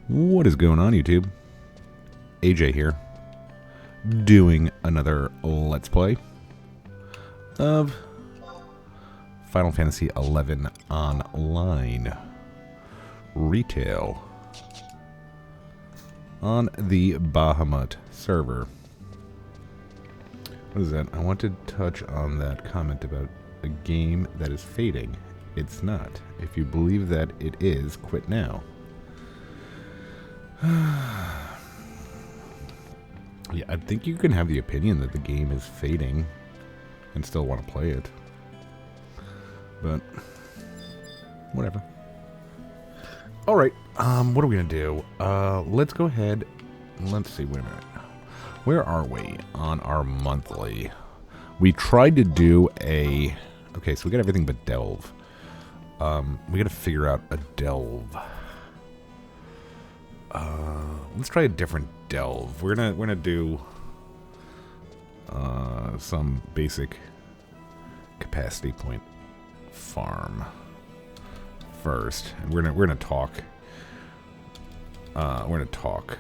What is going on, YouTube? AJ here, doing another Let's Play of Final Fantasy XI Online Retail on the Bahamut server. What is that? I want to touch on that comment about a game that is fading. It's not. If you believe that it is, quit now. Yeah, I think you can have the opinion that the game is fading and still want to play it. But, whatever. Alright, what are we going to do? Let's go ahead, let's see, wait a minute. Where are we on our monthly? We tried to do a, okay, so we got everything but Delve. We got to figure out a Delve. Let's try a different Delve. We're gonna do some basic capacity point farm first. And we're gonna talk. We're gonna talk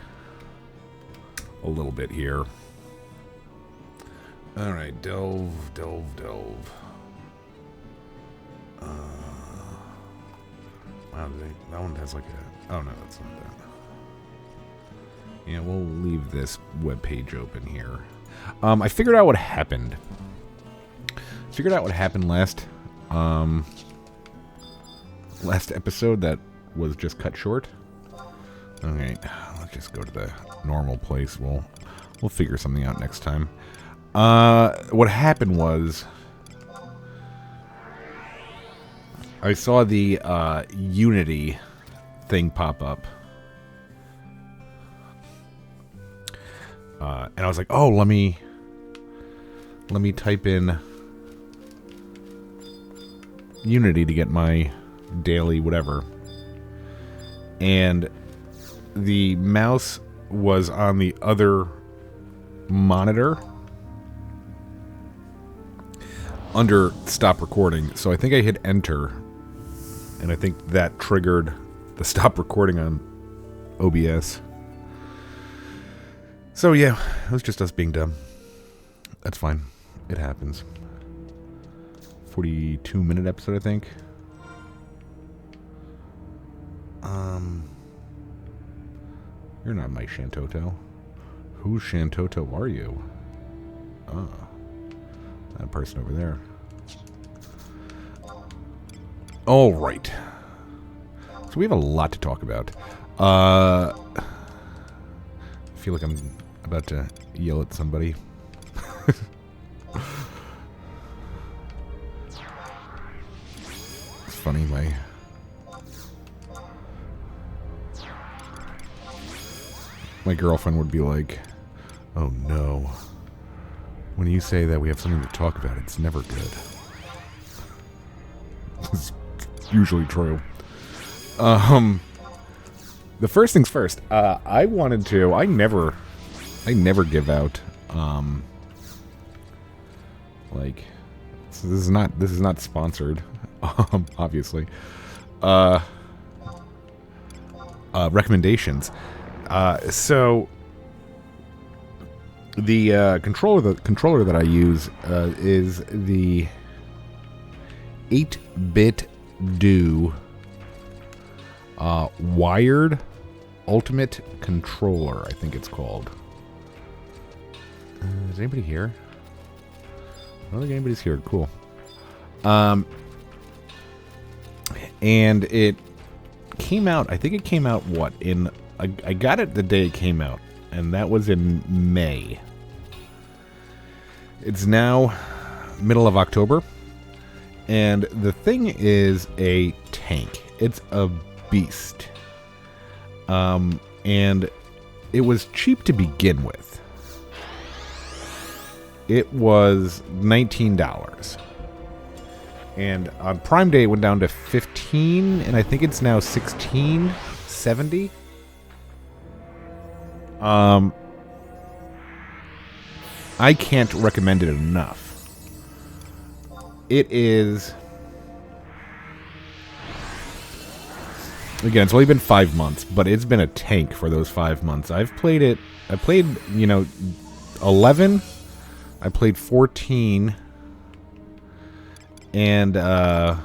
a little bit here. All right, Delve. Wow, that one has like a. Oh no, that's not that. Yeah, we'll leave this web page open here. I figured out what happened. Last episode that was just cut short. Okay, let's just go to the normal place. We'll figure something out next time. What happened was I saw the Unity thing pop up. And I was like, oh, let me type in Unity to get my daily whatever. And the mouse was on the other monitor under stop recording. So I think I hit enter. And I think that triggered the stop recording on OBS. So yeah, it was just us being dumb. That's fine. It happens. 42-minute episode, I think. You're not Mike Shantoto. Whose Shantoto are you? Oh, that person over there. All right. So we have a lot to talk about. I feel like I'm about to yell at somebody. It's funny, my girlfriend would be like, oh no, when you say that we have something to talk about, it's never good. It's usually true. The first things first, I never give out, like, so this is not sponsored, obviously, recommendations. So the controller that I use is the 8-bit do wired ultimate controller, I think it's called. Is anybody here? I don't think anybody's here. Cool. And it came out, I think it came out, what, in, I got it the day it came out, and that was in May. It's now middle of October, and the thing is a tank. It's a beast. And it was cheap to begin with. It was $19. And on Prime Day it went down to $15, and I think it's now $16.70. I can't recommend it enough. It is Again, it's only been 5 months, but it's been a tank for those 5 months. I played, 11. I played 14. And, I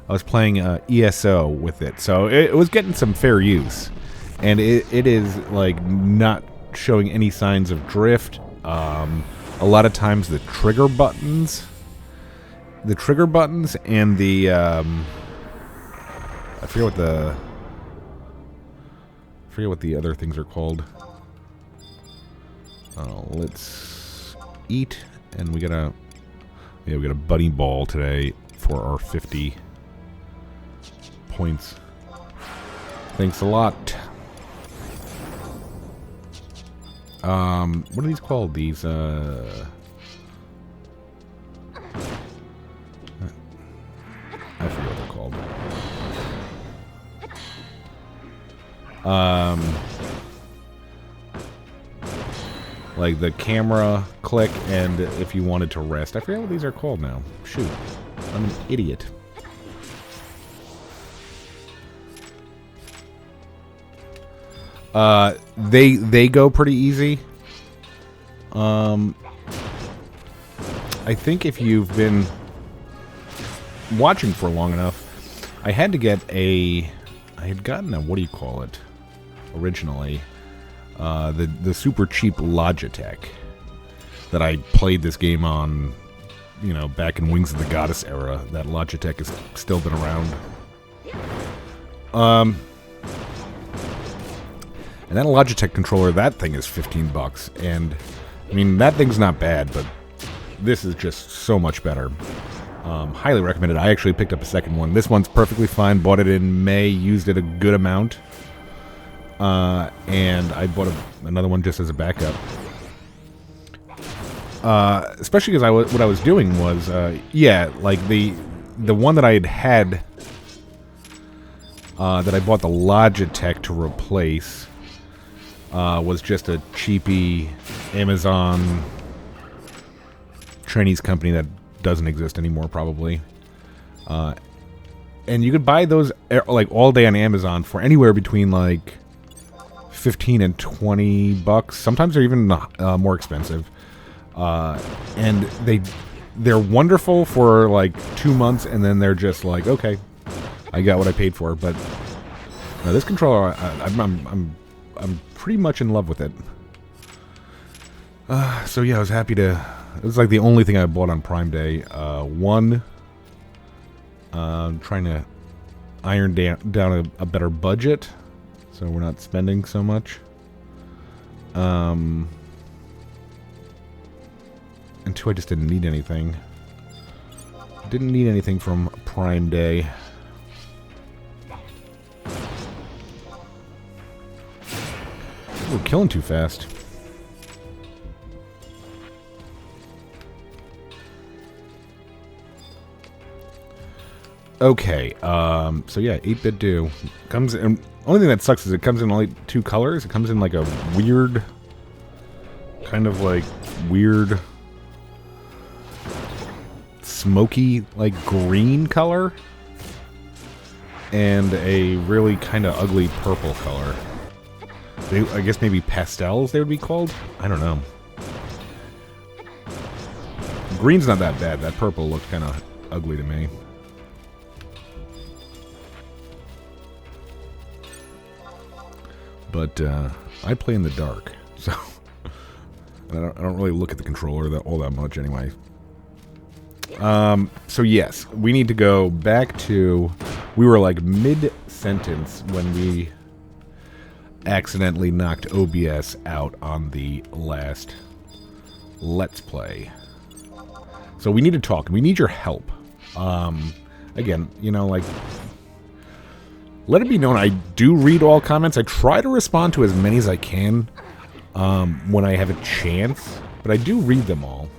was playing ESO with it. So it was getting some fair use. And it is, like, not showing any signs of drift. A lot of times the trigger buttons and the, I forget what the other things are called. Let's eat, and we got a bunny ball today for our 50 points. Thanks a lot. What are these called? These I forget what they're called. Like the camera click, and if you wanted to rest. I forget what these are called now. Shoot. I'm an idiot. They go pretty easy. I think if you've been watching for long enough, I had gotten a, what do you call it, originally, the super cheap Logitech that I played this game on, back in Wings of the Goddess era. That Logitech has still been around. And that Logitech controller, that thing is $15, and I mean, that thing's not bad, but this is just so much better. Highly recommended. I actually picked up a second one. This one's perfectly fine. Bought it in May, used it a good amount, and I bought another one just as a backup. Especially because what I was doing was, like the one that I had that I bought the Logitech to replace was just a cheapy Amazon Chinese company that doesn't exist anymore, probably. And you could buy those like all day on Amazon for anywhere between like $15 and $20. Sometimes they're even more expensive. And they're wonderful for like 2 months, and then they're just like, okay, I got what I paid for. But no, this controller, I'm pretty much in love with it. So yeah, I was happy to. It was like the only thing I bought on Prime Day. Trying to iron down a better budget, so we're not spending so much. And two, I just didn't need anything. Didn't need anything from Prime Day. We're killing too fast. Okay, so yeah, 8-bit do. Comes in, only thing that sucks is it comes in only 2 colors. It comes in like a weird, kind of like weird, smoky, like green color, and a really kind of ugly purple color. I guess maybe pastels they would be called? I don't know. Green's not that bad. That purple looked kind of ugly to me. But I play in the dark, so I don't really look at the controller all that much anyway. So yes, we need to go back to. We were like mid-sentence when we accidentally knocked OBS out on the last Let's Play. So we need to talk. We need your help. Again, like. Let it be known, I do read all comments. I try to respond to as many as I can when I have a chance, but I do read them all.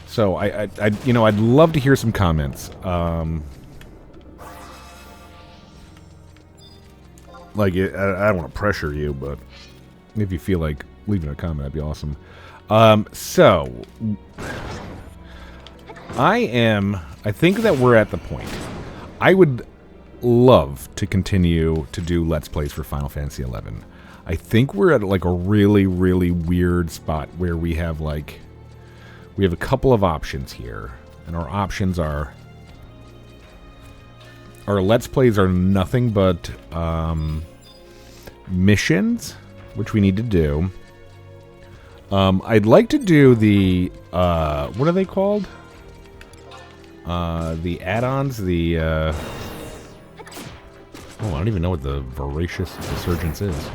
So I'd love to hear some comments. Like I don't want to pressure you, but if you feel like leaving a comment, that'd be awesome. So I think that we're at the point. I would love to continue to do Let's Plays for Final Fantasy XI. I think we're at like a really, really weird spot where we have a couple of options here. And our options are... Our Let's Plays are nothing but missions, which we need to do. I'd like to do the... what are they called? The add-ons, the... oh, I don't even know what the Voracious Resurgence is.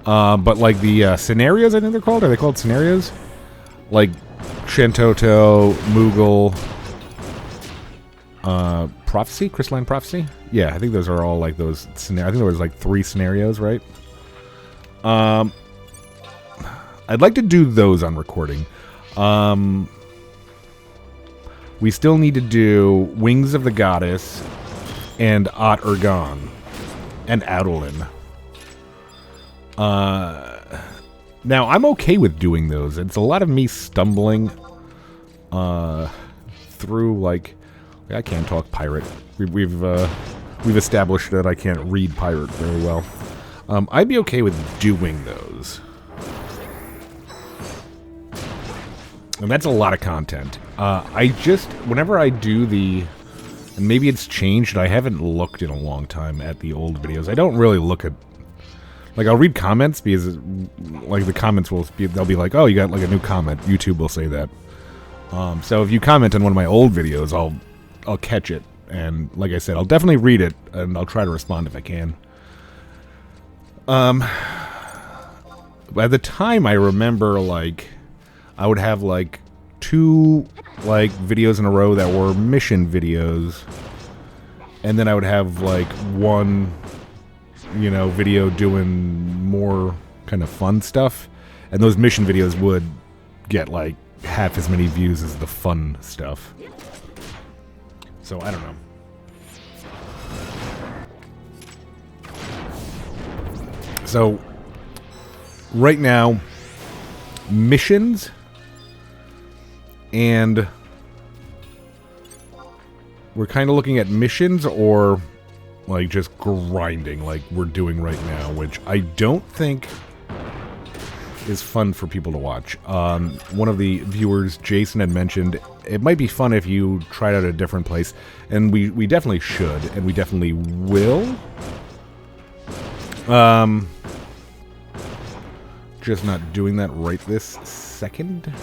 But like the scenarios, I think they're called. Are they called scenarios? Like Shantoto, Moogle, Prophecy? Crystalline Prophecy? Yeah, I think those are all like those scenarios. I think there was like 3 scenarios, right? I'd like to do those on recording. We still need to do Wings of the Goddess and Ot Urgan and Adolin. Now, I'm okay with doing those. It's a lot of me stumbling through, like... I can't talk pirate. We've established that I can't read pirate very well. I'd be okay with doing those. And that's a lot of content. Whenever I do and maybe it's changed, I haven't looked in a long time at the old videos. I don't really look at, like, I'll read comments because, like, the comments they'll be like, oh, you got, like, a new comment. YouTube will say that. So if you comment on one of my old videos, I'll catch it. And, like I said, I'll definitely read it, and I'll try to respond if I can. By the time I remember, like... I would have, like, 2, like, videos in a row that were mission videos. And then I would have, like, 1, you know, video doing more kind of fun stuff. And those mission videos would get, like, half as many views as the fun stuff. So, I don't know. So, right now, missions... And we're kind of looking at missions or, like, just grinding like we're doing right now, which I don't think is fun for people to watch. One of the viewers, Jason, had mentioned it might be fun if you tried out a different place, and we definitely should, and we definitely will. Just not doing that right this second.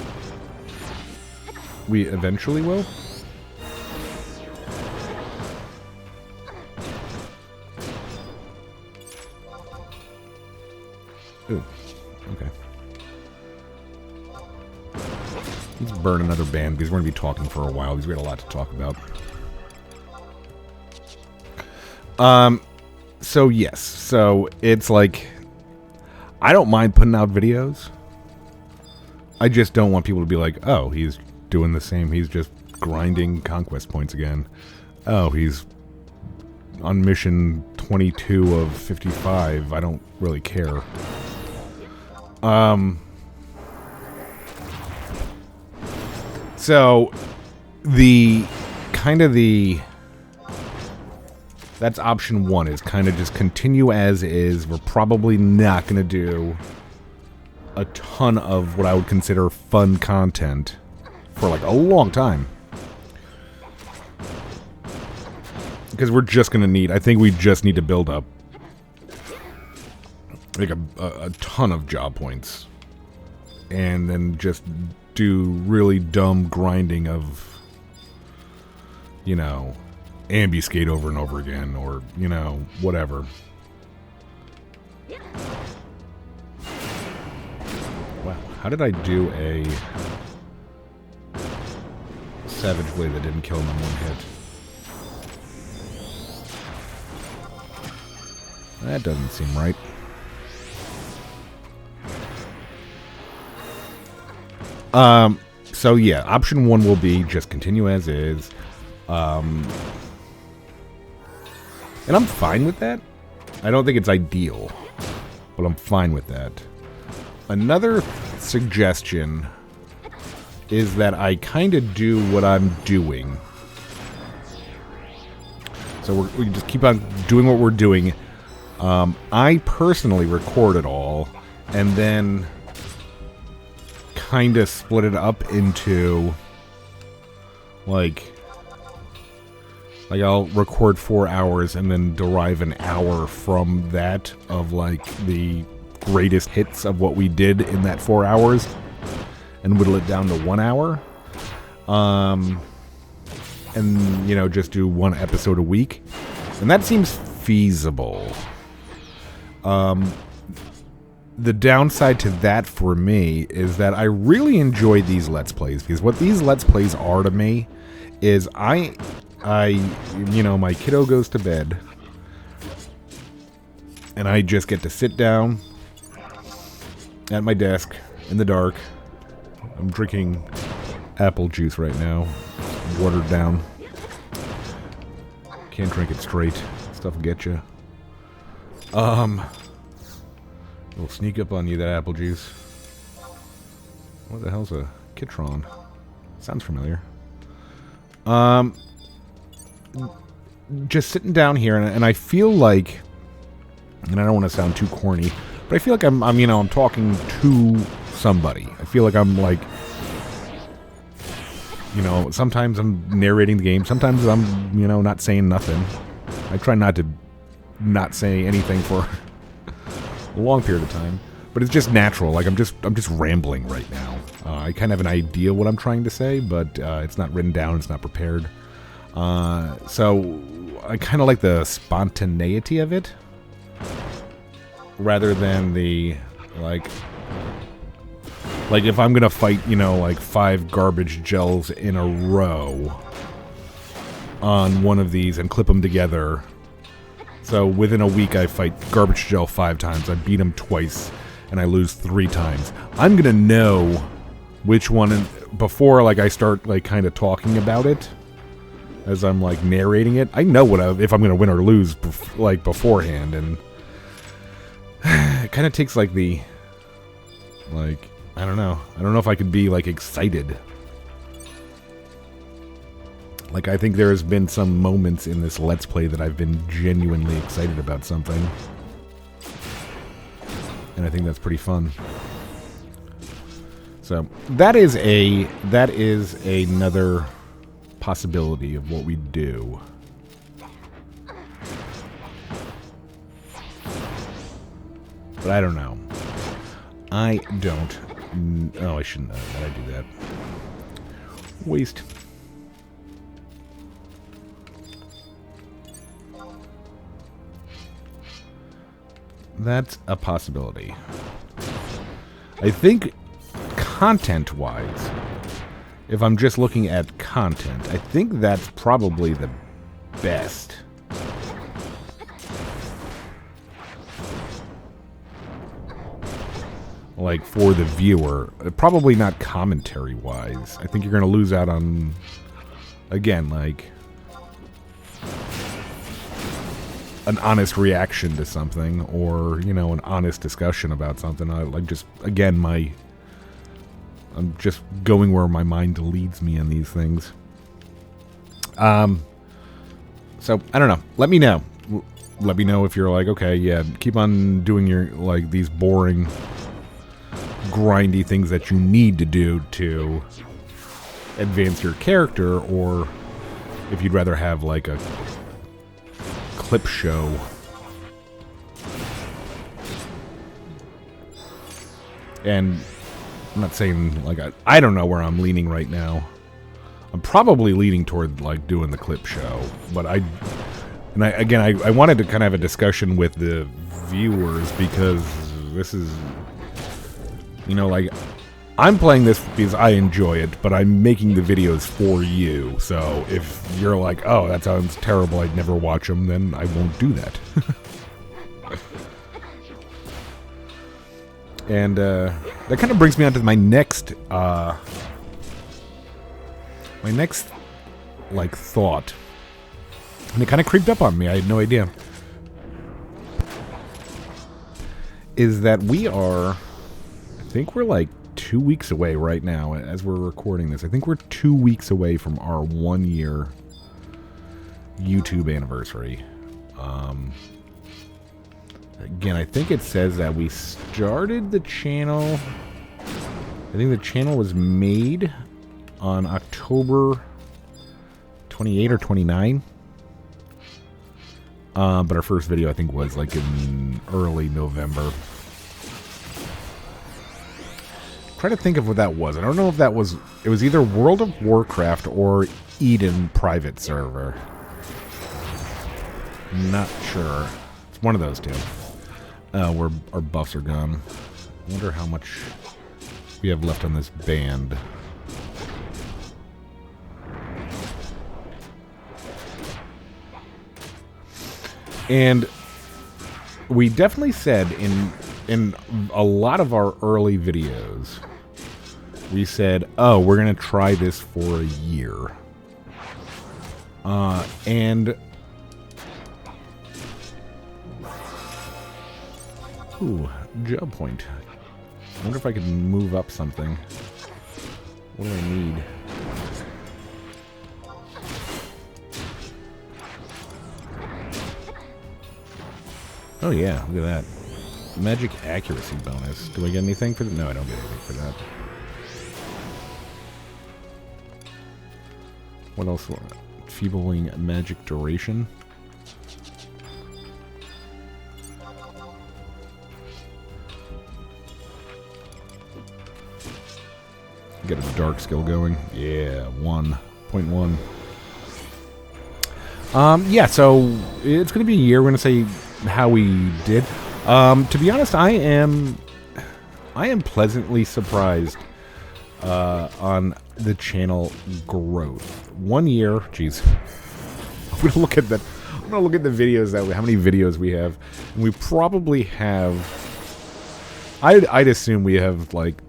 We eventually will. Ooh, okay. Let's burn another band because we're going to be talking for a while because we got a lot to talk about. So yes, so it's like, I don't mind putting out videos. I just don't want people to be like, oh, he's doing the same. He's just grinding conquest points again. Oh, he's on mission 22 of 55. I don't really care. So that's option 1, is kind of just continue as is. We're probably not going to do a ton of what I would consider fun content for like a long time. Because we're just going to need, I think we just need to build up like a ton of job points. And then just do really dumb grinding of, you know, ambuscade over and over again, or, you know, whatever. Wow, how did I do a Savage Blade that didn't kill him in one hit? That doesn't seem right. So yeah, option 1 will be just continue as is. And I'm fine with that. I don't think it's ideal, but I'm fine with that. Another suggestion is that I kind of do what I'm doing. So we just keep on doing what we're doing. I personally record it all, and then kind of split it up into, like I'll record 4 hours and then derive an hour from that of, like, the greatest hits of what we did in that 4 hours, and whittle it down to 1 hour. And, you know, just do 1 episode a week. And that seems feasible. The downside to that for me is that I really enjoy these Let's Plays, because what these Let's Plays are to me is I you know, my kiddo goes to bed, and I just get to sit down at my desk in the dark. I'm drinking apple juice right now, watered down. Can't drink it straight. Stuff will get you. It'll sneak up on you, that apple juice. What the hell's a Kitron? Sounds familiar. Just sitting down here, and I feel like, and I don't want to sound too corny, but I feel like I'm you know, I'm talking to somebody. I feel like I'm, like, you know, sometimes I'm narrating the game, sometimes I'm, you know, not saying nothing. I try not to not say anything for a long period of time, but it's just natural. Like, I'm just rambling right now. I kind of have an idea what I'm trying to say, but it's not written down, it's not prepared. So I kind of like the spontaneity of it, rather than the, like if I'm gonna fight, you know, like 5 garbage gels in a row on one of these and clip them together. So within a week I fight garbage gel 5 times, I beat them twice, and I lose 3 times. I'm gonna know which one, before, like, I start, like, kind of talking about it as I'm, like, narrating it. I know if I'm gonna win or lose, like, beforehand, and it kind of takes, like, the, like, I don't know if I could be, like, excited. Like, I think there has been some moments in this Let's Play that I've been genuinely excited about something, and I think that's pretty fun. So that is another possibility of what we do. But I don't know. I don't. Oh, I shouldn't. Why'd I do that? Waste. That's a possibility. I think content-wise, if I'm just looking at content, I think that's probably the best. Like, for the viewer. Probably not commentary-wise. I think you're going to lose out on, again, like, an honest reaction to something, or, you know, an honest discussion about something. I like, just, again, I'm just going where my mind leads me in these things. So, I don't know. Let me know. Let me know if you're like, okay, yeah, keep on doing your, like, these boring, grindy things that you need to do to advance your character, or if you'd rather have, like, a clip show. And I'm not saying, like, I don't know where I'm leaning right now. I'm probably leaning toward, like, doing the clip show, but I wanted to kind of have a discussion with the viewers, because this is, you know, like, I'm playing this because I enjoy it, but I'm making the videos for you. So if you're like, oh, that sounds terrible, I'd never watch them, then I won't do that. And that kind of brings me on to my next, like, thought. And it kind of creeped up on me. I had no idea. Is that we are... think we're like 2 weeks away right now as we're recording this. I think we're 2 weeks away from our 1 year YouTube anniversary. Again, I think it says that we started the channel. I think the channel was made on October 28 or 29. But our first video, I think, was like in early November. Try to think of what that was. I don't know if that was... It was either World of Warcraft or Eden private server. Not sure. It's one of those two. Where our buffs are gone. I wonder how much we have left on this band. And we definitely said in a lot of our early videos, we said, oh, we're going to try this for a year. And... Ooh, job point. I wonder if I could move up something. What do I need? Oh yeah, look at that. Magic accuracy bonus. Do I get anything for that? No, I don't get anything for that. What else? Feebling magic duration. Get a dark skill going. Yeah, 1.1. Yeah, so it's going to be a year. We're going to say how we did. To be honest, I am pleasantly surprised on the channel growth. 1 year, jeez. I'm gonna look at that. I'm gonna look at the videos how many videos we have, and we probably have. I'd assume we have like.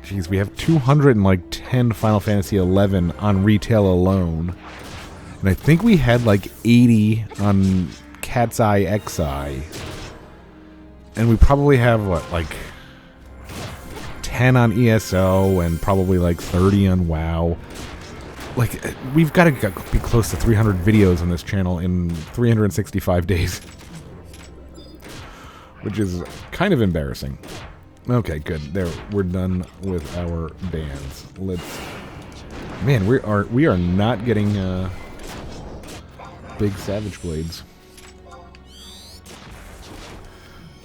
Jeez, we have 210 Final Fantasy 11 on retail alone, and I think we had like 80 on Cat's Eye XI, and we probably have what, like 10 on ESO and probably like 30 on WoW. Like, we've got to be close to 300 videos on this channel in 365 days, which is kind of embarrassing. Okay, good. There, we're done with our bands. Let's. Man, we are not getting big Savage Blades.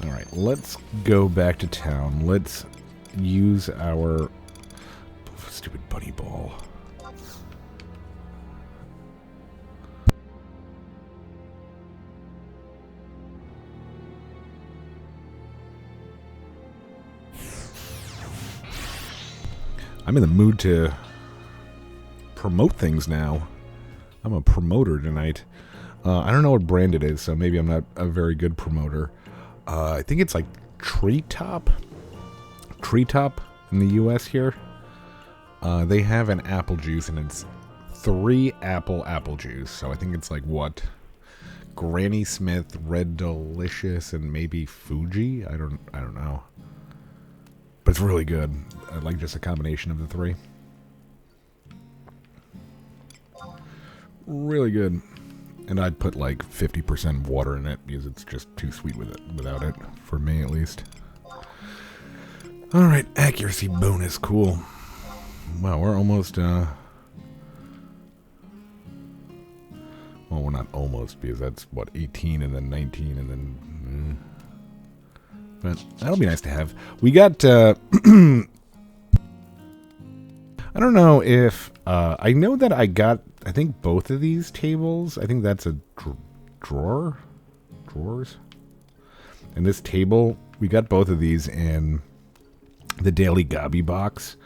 All right, let's go back to town. Let's use our stupid bunny ball. I'm in the mood to promote things now. I'm a promoter tonight. I don't know what brand it is, so maybe I'm not a very good promoter. I think it's like Treetop in the US here. They have an apple juice, and it's 3 apple juice. So I think it's like what? Granny Smith, Red Delicious, and maybe Fuji? I don't know. But it's really good. I like just a combination of the 3. Really good. And I'd put like 50% water in it because it's just too sweet without it, for me at least. Alright, accuracy bonus, cool. Wow, we're almost, well, we're not almost, because that's, what, 18 and then 19 and then... But that'll be nice to have. We got, I don't know if, I know that I got, I think both of these tables, I think that's a drawers. And this table, we got both of these in the Daily Gobby box.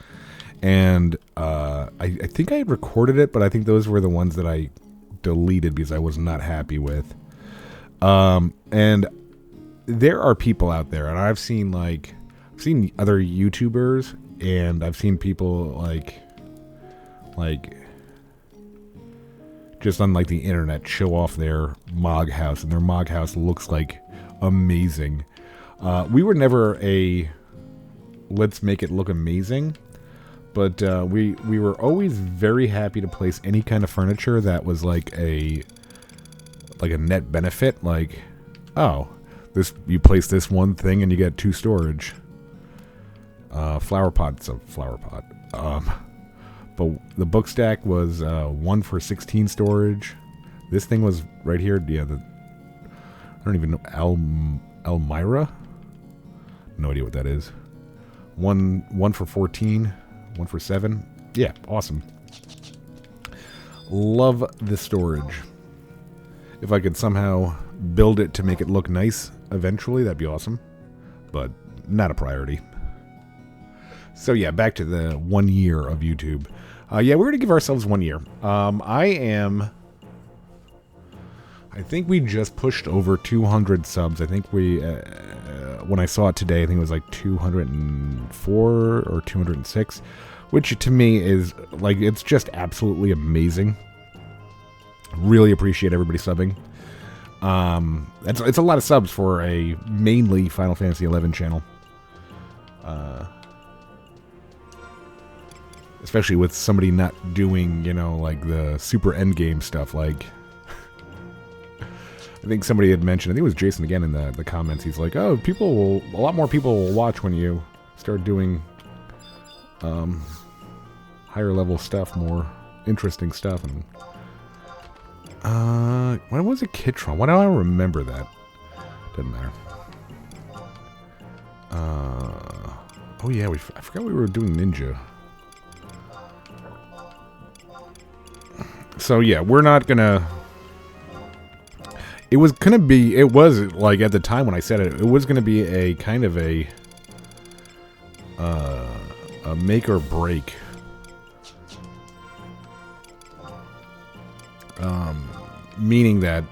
And I think I had recorded it, but I think those were the ones that I deleted because I was not happy with. And there are people out there, and I've seen other YouTubers, and I've seen people like just on like the internet show off their Mog house, and their Mog house looks like amazing. We were never a let's make it look amazing. But we were always very happy to place any kind of furniture that was like a net benefit. Like, oh, you place this one thing and you get 2 storage. Flower pot's a flower pot. But the book stack was 1 for 16 storage. This thing was right here. Yeah, I don't even know. Elmira? No idea what that is. One for 14. 1 for 7. Yeah, awesome. Love the storage. If I could somehow build it to make it look nice eventually, that'd be awesome. But not a priority. So yeah, back to the 1 year of YouTube. Yeah, we're going to give ourselves 1 year. I think we just pushed over 200 subs. I think we, when I saw it today, I think it was like 204 or 206, which to me is like, it's just absolutely amazing. Really appreciate everybody subbing. It's a lot of subs for a mainly Final Fantasy XI channel. Especially with somebody not doing, you know, like the super endgame stuff. Like, I think somebody had mentioned, I think it was Jason again in the comments, he's like, oh, a lot more people will watch when you start doing higher level stuff, more interesting stuff. And when was it Kitron? Why do I remember that? Doesn't matter. Oh yeah, I forgot we were doing Ninja. So yeah, we're not gonna... It was like at the time when I said it, it was gonna be a kind of a make or break. Meaning that,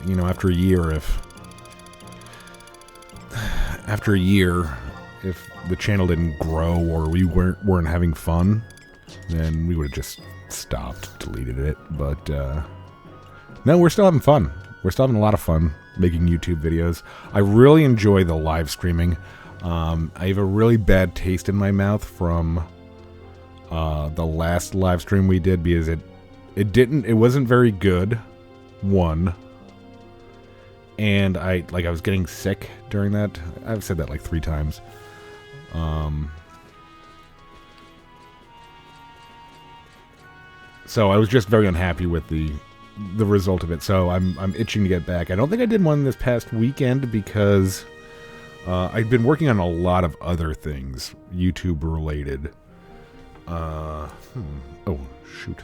you know, after a year, if the channel didn't grow or we weren't having fun, then we would have just stopped, deleted it. But no, we're still having fun. We're still having a lot of fun making YouTube videos. I really enjoy the live streaming. I have a really bad taste in my mouth from the last live stream we did because it wasn't very good. One. And I was getting sick during that. I've said that like 3 times. So I was just very unhappy with the result of it. So I'm itching to get back. I don't think I did one this past weekend because I've been working on a lot of other things YouTube related. Oh shoot.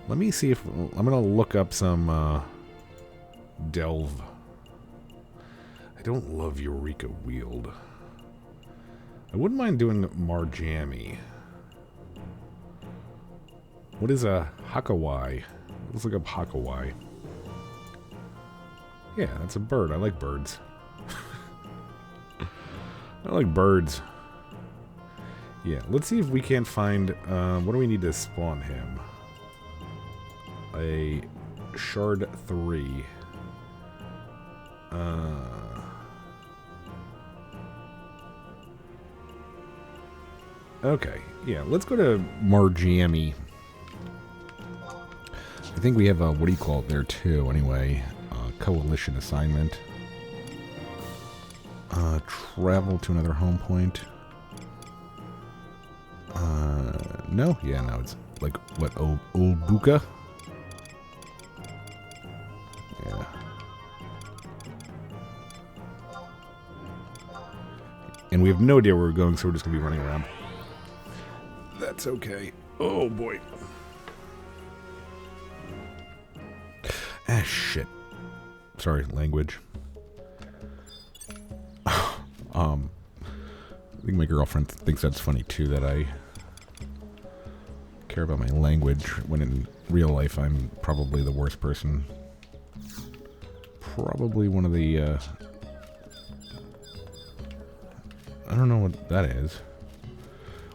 Let me see if I'm gonna look up some Delve. I don't love Eureka Wield. I wouldn't mind doing Marjami. What is a Hakawai? Let's look up Hakawai. Yeah, that's a bird. I like birds. I like birds. Yeah, let's see if we can't find... what do we need to spawn him? A Shard 3. Okay, yeah, let's go to Marjami. I think we have a, what do you call it there too, anyway. Coalition assignment. Travel to another home point. No, yeah, no, it's like, what, Olbuka? Yeah. And we have no idea where we're going, so we're just going to be running around. That's okay. Oh, boy. Ah, shit. Sorry, language. I think my girlfriend thinks that's funny, too, that I care about my language, when in real life I'm probably the worst person. Probably one of the, I don't know what that is.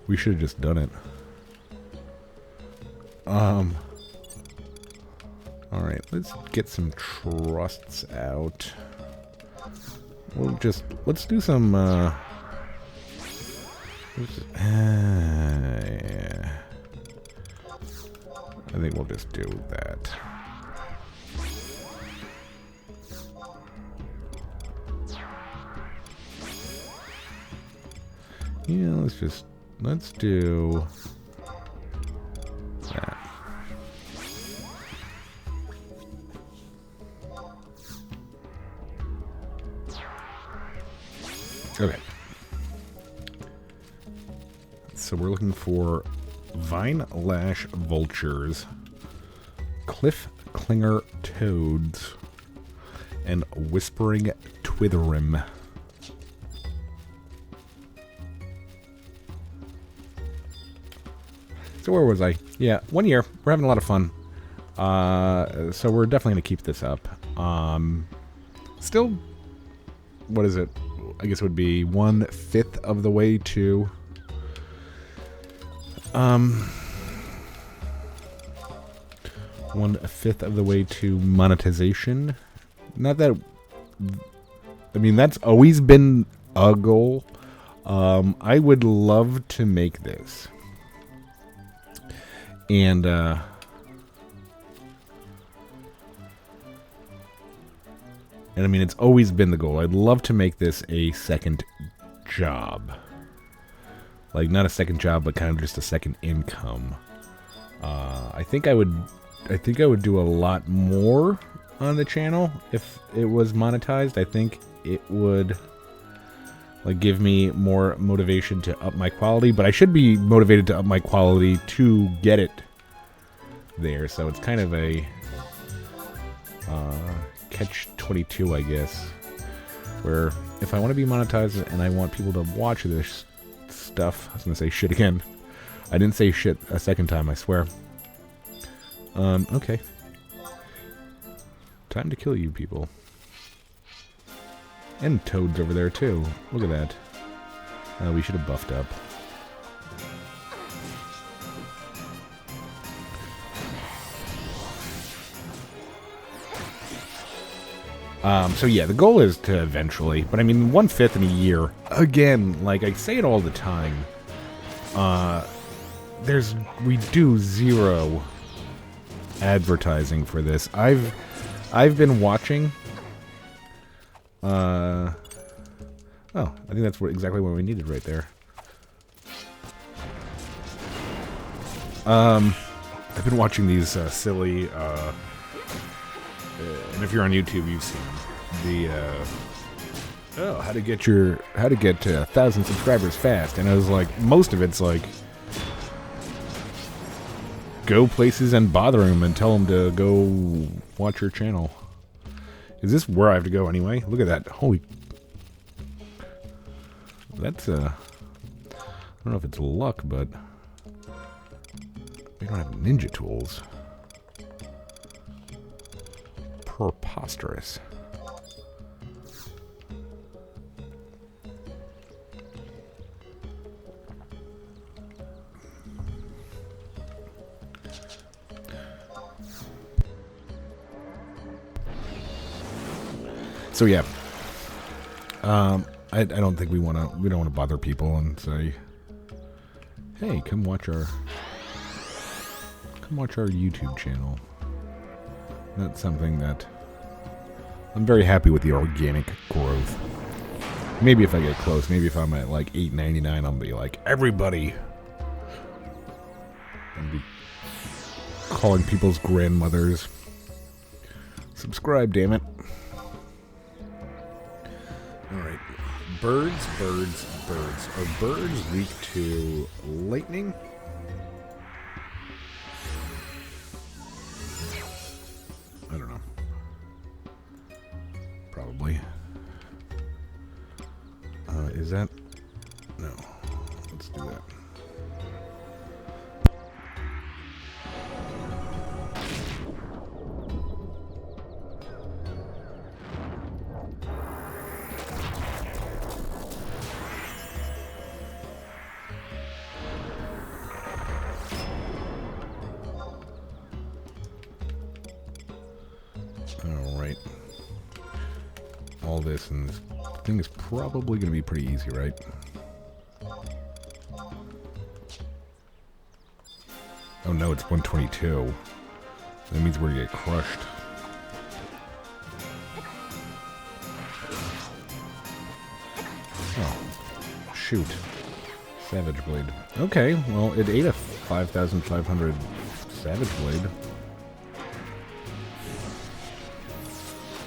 We should have just done it. Alright, let's get some trusts out. Let's do some, Yeah. I think we'll just do that. Yeah, let's do that. Okay. So we're looking for Vine Lash Vultures, Cliff Clinger Toads, and Whispering Twitherim. So where was I? Yeah, 1 year. We're having a lot of fun. So we're definitely going to keep this up. Still, what is it? I guess it would be 1/5 of the way to... 1/5 of the way to monetization. Not that... I mean, that's always been a goal. I would love to make this. And, I mean, it's always been the goal. I'd love to make this a second job. Like, not a second job, but kind of just a second income. I think I would do a lot more on the channel if it was monetized. I think it would, like, give me more motivation to up my quality, but I should be motivated to up my quality to get it there. So it's kind of a catch-22, I guess, where if I want to be monetized and I want people to watch this stuff, I was gonna say shit again. I didn't say shit a second time, I swear. Okay. Time to kill you people. And toads over there too. Look at that. We should have buffed up. So yeah, the goal is to eventually, but I mean 1/5 in a year. Again, like I say it all the time. We do zero advertising for this. I've been watching. Oh, I think that's exactly what we needed right there. I've been watching these silly. And if you're on YouTube, you've seen the how to get 1,000 subscribers fast. And I was like, most of it's like, go places and bother them and tell them to go watch your channel. Is this where I have to go anyway? Look at that! Holy, that's I don't know if it's luck, but we don't have ninja tools. Preposterous. So yeah, I don't think we don't want to bother people and say, hey, come watch our YouTube channel. That's something that I'm very happy with, the organic growth. Maybe if I get close, maybe if I'm at like $8.99, I'll be like, everybody, and be calling people's grandmothers. Subscribe, damn it. Alright. Birds. Are birds weak to lightning? I don't know. Probably. Is that? No. Let's do that. Alright. All this, and this thing is probably going to be pretty easy, right? Oh no, it's 122. That means we're gonna get crushed. Oh, shoot. Savage Blade. Okay, well, it ate a 5,500 Savage Blade.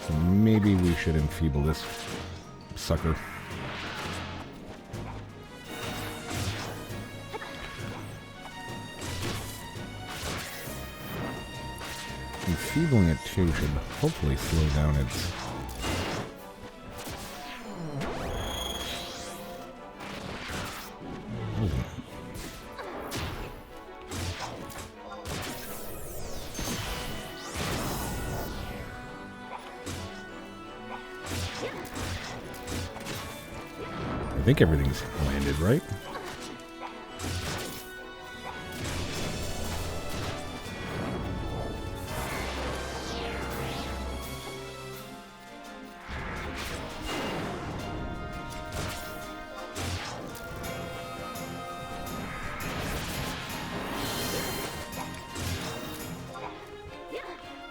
So maybe we should enfeeble this sucker. Enfeebling it too should hopefully slow down its... I think everything's landed, right?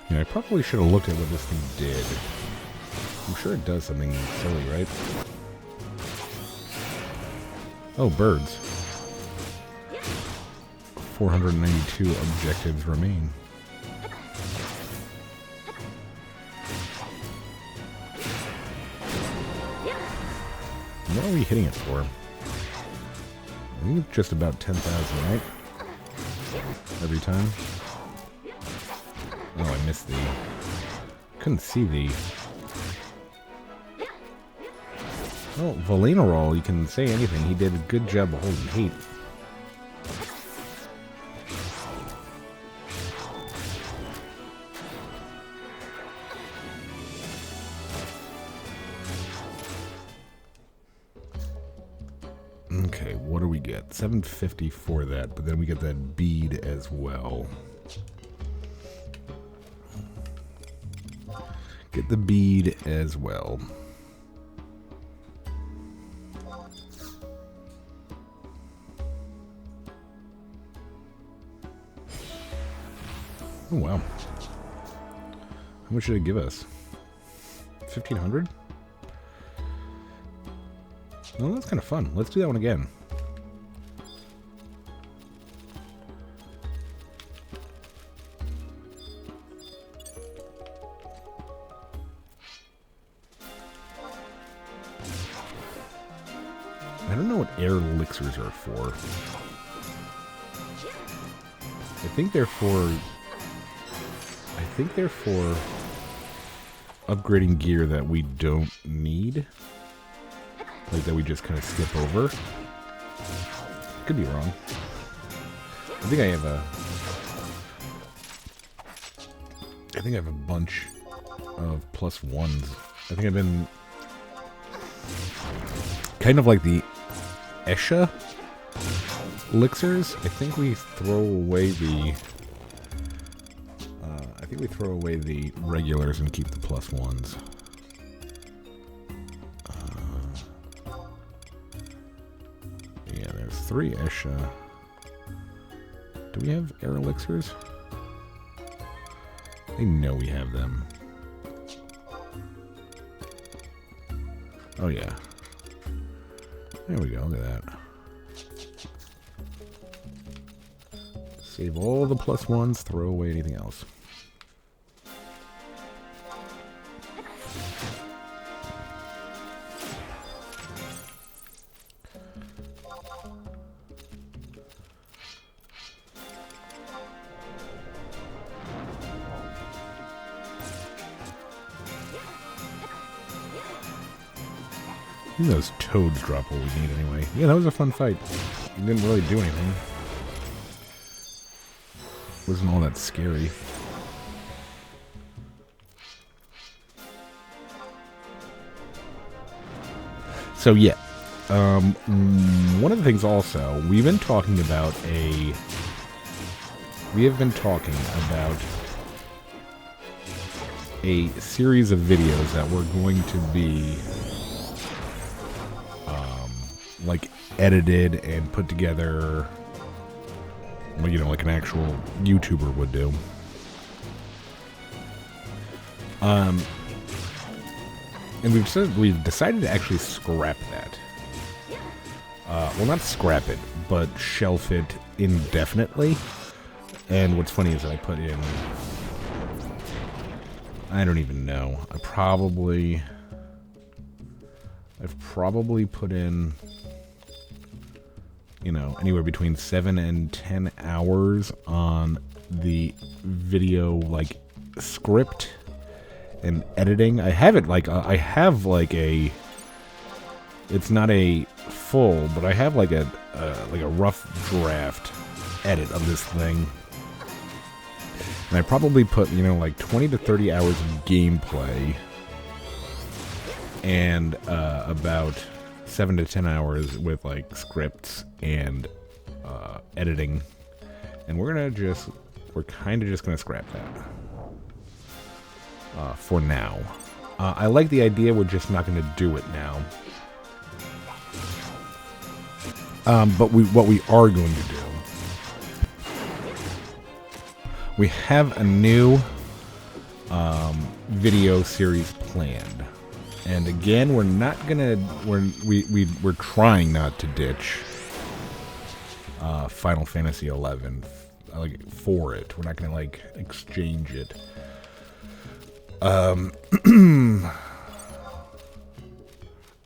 Yeah, I probably should have looked at what this thing did. I'm sure it does something silly, right? Oh, birds. 492 objectives remain. What are we hitting it for? I think it's just about 10,000, right? Every time. Oh, I missed the... Couldn't see the... Oh, Valenarol, you can say anything. He did a good job of holding heat. Okay, what do we get? 750 for that, but then we get that bead as well. Get the bead as well. Oh, wow. How much did it give us? 1,500? Well, that's kind of fun. Let's do that one again. I don't know what air elixirs are for. I think they're for upgrading gear that we don't need. Like that we just kind of skip over. Could be wrong. I think I have a bunch of +1s. I think I've been kind of like the Esha elixirs. I think we throw away the regulars and keep the +1s. Yeah, there's 3 Esha. Do we have air elixirs? I know we have them. Oh yeah. There we go, look at that. Save all the +1s, throw away anything else. I think those toads drop what we need anyway. Yeah, that was a fun fight. It didn't really do anything. Wasn't all that scary. So yeah, one of the things also, we have been talking about a series of videos that we're going to be like edited and put together you know, like an actual YouTuber would do. And we've decided to actually scrap that. Well, not scrap it, but shelf it indefinitely. And what's funny is that I put in, I don't even know. I've probably put in, you know, anywhere between 7 and 10 hours on the video, like, script and editing. I have it, like, I have, like, a, it's not a full, but I have, like, a rough draft edit of this thing. And I probably put, you know, like 20 to 30 hours of gameplay and about 7 to 10 hours with, like, scripts and editing. And we're kind of just going to scrap that for now. I like the idea, we're just not going to do it now. But what we are going to do, we have a new video series planned, and again, we're not gonna. We're trying not to ditch Final Fantasy XI, like, for it. We're not gonna, like, exchange it.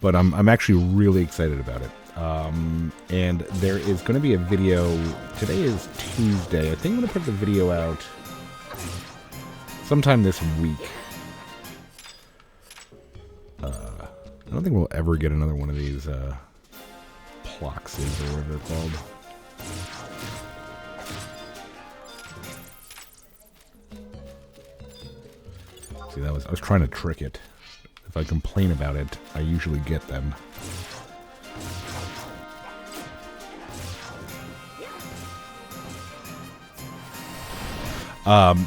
But I'm actually really excited about it. And there is going to be a video. Today is Tuesday. I think I'm going to put the video out sometime this week. I don't think we'll ever get another one of these Ploxes or whatever they're called. See, I was trying to trick it. If I complain about it, I usually get them.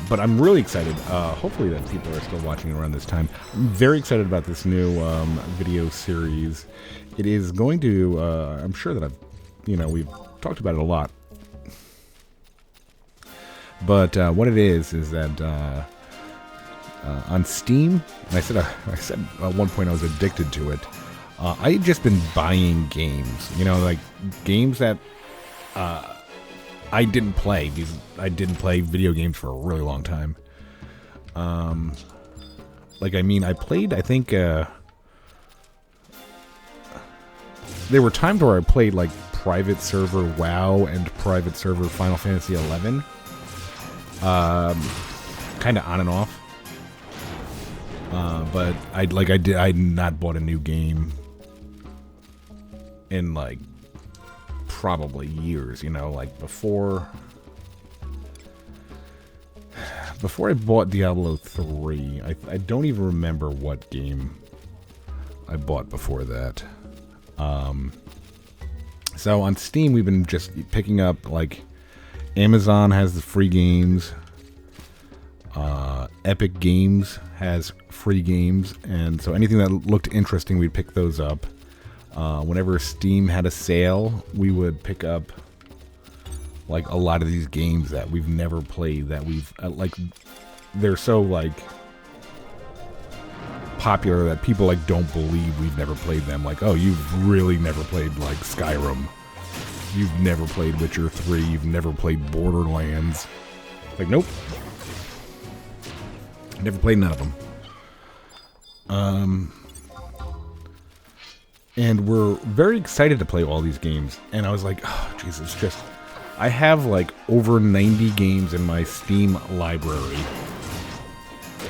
But I'm really excited. Hopefully that people are still watching around this time. I'm very excited about this new video series. It is going to, I'm sure that we've talked about it a lot. But what it is that on Steam, and I said at one point I was addicted to it. I had just been buying games, like games that I didn't play. I didn't play video games for a really long time. I played, I think, there were times where I played, like, private server WoW and private server Final Fantasy XI. Kind of on and off. But I'd not bought a new game in, like, probably years, like before I bought Diablo 3, I don't even remember what game I bought before that. So on Steam, we've been just picking up, like, Amazon has the free games, Epic Games has free games, and so anything that looked interesting, we'd pick those up. Whenever Steam had a sale, we would pick up, like, a lot of these games that we've never played, that we've, they're so, like, popular that people, like, don't believe we've never played them. Like, oh, you've really never played, like, Skyrim. You've never played Witcher 3. You've never played Borderlands. Like, nope. Never played none of them. And we're very excited to play all these games. And I was like, oh, Jesus, I have, like, over 90 games in my Steam library.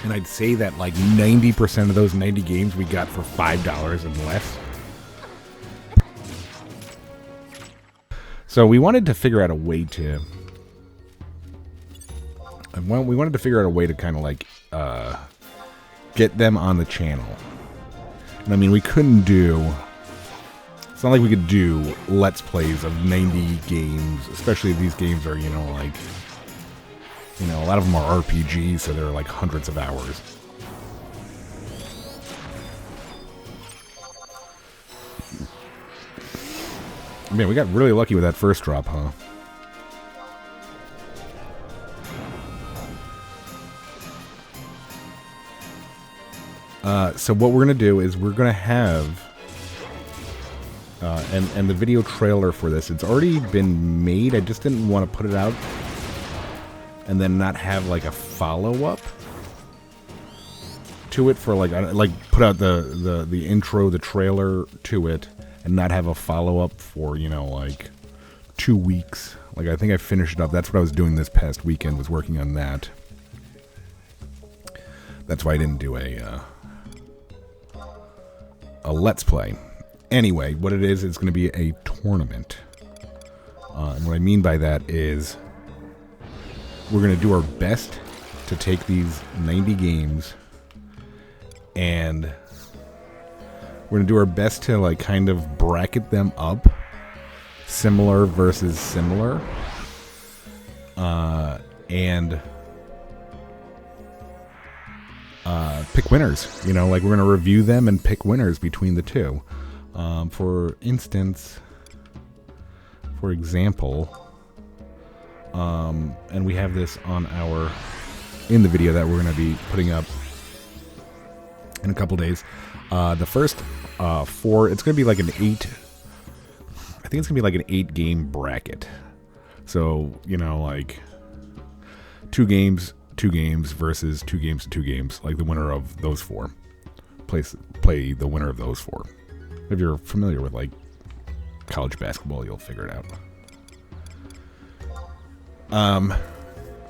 And I'd say that, like, 90% of those 90 games we got for $5 and less. So we wanted to figure out a way to... we wanted to figure out a way to kind of, like, get them on the channel. And I mean, we couldn't do... It's not like we could do Let's Plays of 90 games, especially if these games are, like... a lot of them are RPGs, so they're, like, hundreds of hours. Man, we got really lucky with that first drop, huh? So what we're going to do is we're going to have... and the video trailer for this, it's already been made. I just didn't want to put it out and then not have like a follow-up to it for like put out the intro, the trailer to it, and not have a follow-up for, you know, like 2 weeks. Like, I think I finished it up. That's what I was doing this past weekend, was working on that. That's why I didn't do a Let's Play. Anyway, what it is, it's going to be a tournament. And what I mean by that is we're going to do our best to take these 90 games, and we're going to do our best to, like, kind of bracket them up, similar versus similar, and pick winners. You know, like, we're going to review them and pick winners between the two. For instance, for example, and we have this on in the video that we're going to be putting up in a couple days. The first 4, it's going to be like an 8, I think it's going to be like an 8-game bracket. So, you know, like 2 games versus 2 games to 2 games. Like, the winner of those 4 play the winner of those 4. If you're familiar with, like, college basketball, you'll figure it out.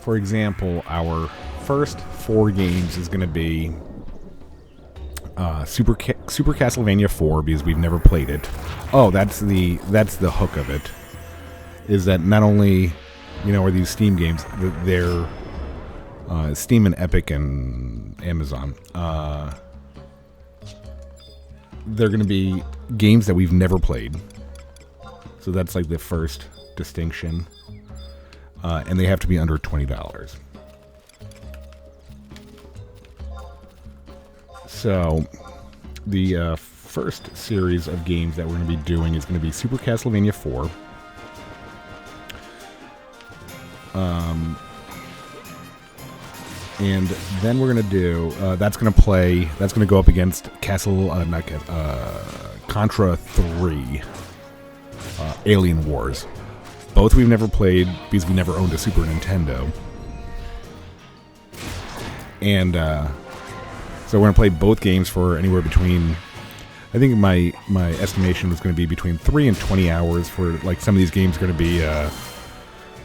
For example, our first 4 games is going to be Super Castlevania 4, because we've never played it. Oh, that's the hook of it. Is that not only, you know, are these Steam games, they're Steam and Epic and Amazon. They're going to be games that we've never played. So that's like the first distinction. And they have to be under $20. So the first series of games that we're going to be doing is going to be Super Castlevania 4. And then we're going to do, that's going to go up against Contra 3, Alien Wars. Both we've never played because we never owned a Super Nintendo. And so we're going to play both games for anywhere between, I think my estimation was going to be between 3 and 20 hours for, like, some of these games are going to be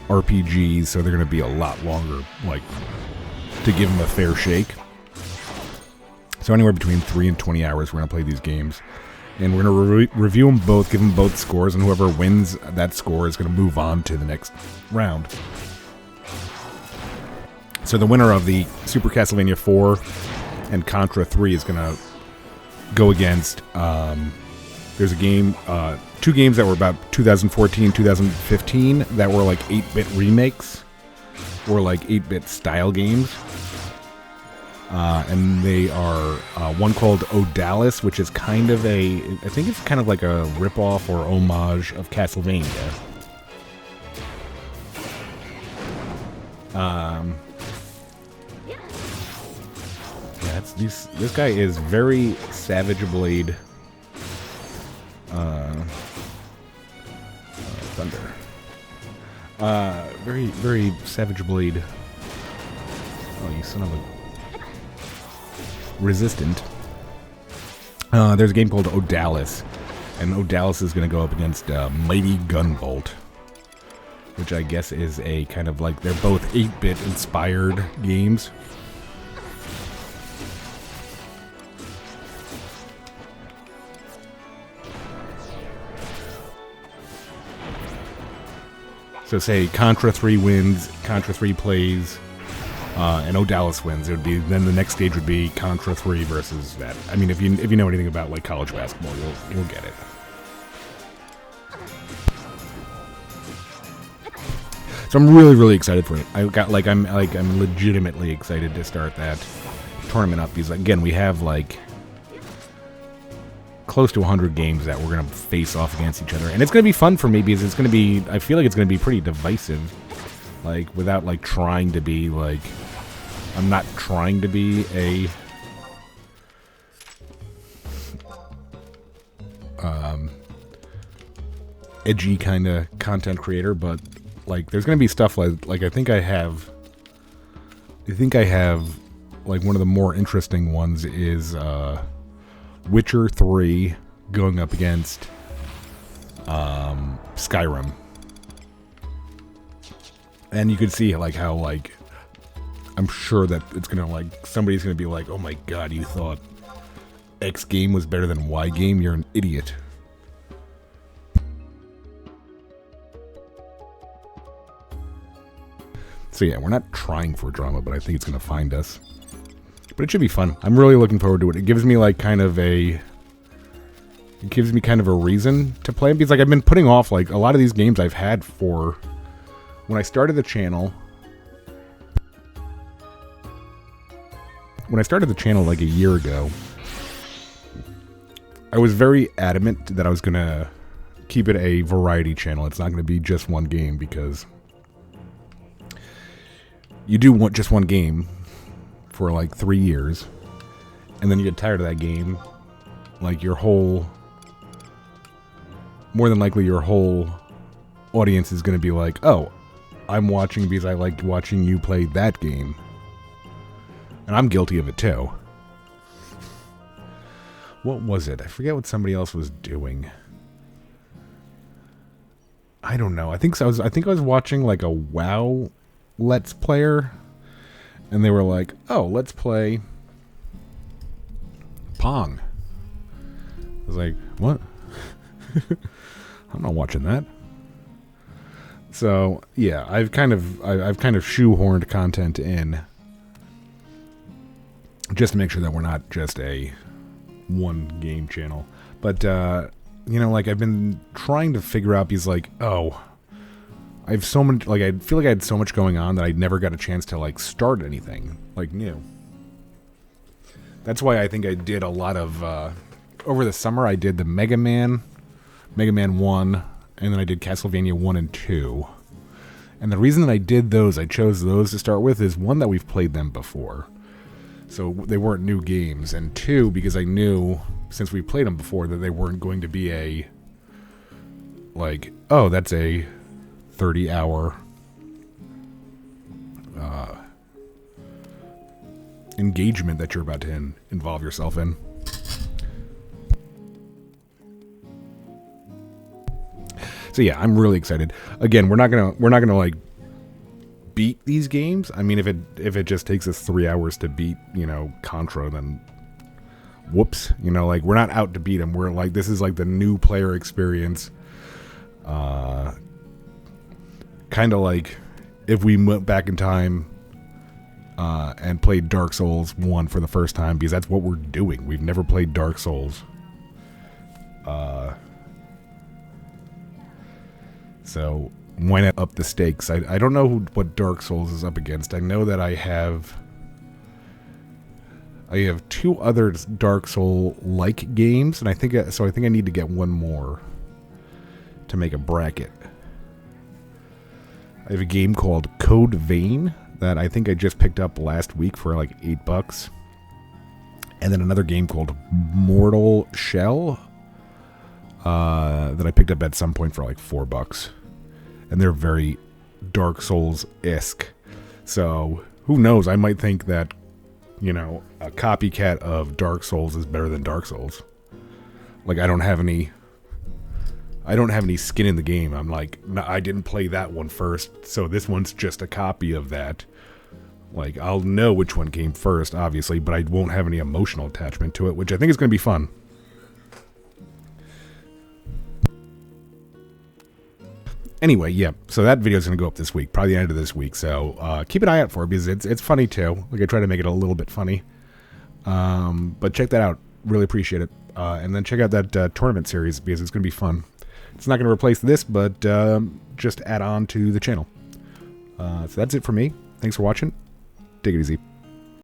RPGs, so they're going to be a lot longer, like, to give them a fair shake. So anywhere between 3 and 20 hours we're going to play these games. And we're going to review them both, give them both scores, and whoever wins that score is going to move on to the next round. So the winner of the Super Castlevania 4 and Contra 3 is going to go against, there's a game, 2 games that were about 2014, 2015 that were like 8-bit remakes, or like 8-bit style games. And they are one called Odalis, which is kind of I think it's kind of like a ripoff or homage of Castlevania. Yeah, this guy is very Savage Blade. Thunder. Very, very Savage Blade. Oh, you son of a... Resistant. There's a game called Odalis, and Odalis is going to go up against Mighty Gunvolt, which I guess is a kind of like, they're both 8-bit inspired games. So say Contra 3 wins, Contra 3 plays, and Odalis wins. It would be, then the next stage would be Contra 3 versus that. I mean, if you know anything about like college basketball, you'll get it. So I'm really, really excited for it. I'm legitimately excited to start that tournament up, because again, we have like close to 100 games that we're gonna face off against each other, and it's gonna be fun for me because it's gonna be, I feel like it's gonna be pretty divisive, like without like trying to be like, I'm not trying to be edgy kind of content creator, but like there's gonna be stuff like I think I have like one of the more interesting ones is Witcher 3 going up against Skyrim. And you could see like how like I'm sure that it's gonna like somebody's gonna be like, oh my god, you thought X game was better than Y game? You're an idiot. So yeah, we're not trying for drama, but I think it's gonna find us. But it should be fun. I'm really looking forward to it. It gives me like kind of a reason to play, because like I've been putting off like a lot of these games I've had for when I started the channel. When I started the channel like a year ago, I was very adamant that I was gonna keep it a variety channel. It's not gonna be just one game, because you do want just one game for like 3 years, and then you get tired of that game. Like more than likely your whole audience is going to be like, oh, I'm watching because I like watching you play that game. And I'm guilty of it too. What was it? I forget what somebody else was doing. I don't know. I think I was watching like a WoW Let's Player, and they were like, oh, let's play Pong. I was like, what? I'm not watching that. So yeah, I've kind of shoehorned content in just to make sure that we're not just a one game channel. But you know, like I've been trying to figure out, because like, oh, I have so much, like I feel like I had so much going on that I never got a chance to like start anything like new. That's why I think I did a lot of over the summer. I did the Mega Man 1, and then I did Castlevania 1 and 2. And the reason that I chose those to start with is, one, that we've played them before, so they weren't new games, and two, because I knew since we played them before that they weren't going to be a like, oh, that's a 30-hour engagement that you're about to involve yourself in. So yeah, I'm really excited. Again, we're not gonna like beat these games. I mean, if it just takes us 3 hours to beat, you know, Contra, then whoops. You know, like we're not out to beat them. We're like, this is like the new player experience. Kind of like if we went back in time and played Dark Souls 1 for the first time, because that's what we're doing. We've never played Dark Souls. So why not up the stakes? I don't know what Dark Souls is up against. I know that I have 2 other Dark Soul-like games, and I think I need to get one more to make a bracket. I have a game called Code Vein that I think I just picked up last week for like $8, and then another game called Mortal Shell that I picked up at some point for like $4, and they're very Dark Souls-esque. So who knows? I might think that, you know, a copycat of Dark Souls is better than Dark Souls. Like I don't have any skin in the game. I'm like, no, I didn't play that one first, so this one's just a copy of that. Like, I'll know which one came first, obviously, but I won't have any emotional attachment to it, which I think is going to be fun. Anyway, yeah, so that video is going to go up this week, probably the end of this week, so keep an eye out for it, because it's funny too. Like, I try to make it a little bit funny. But check that out. Really appreciate it. And then check out that tournament series, because it's going to be fun. It's not going to replace this, but just add on to the channel. So that's it for me. Thanks for watching. Take it easy.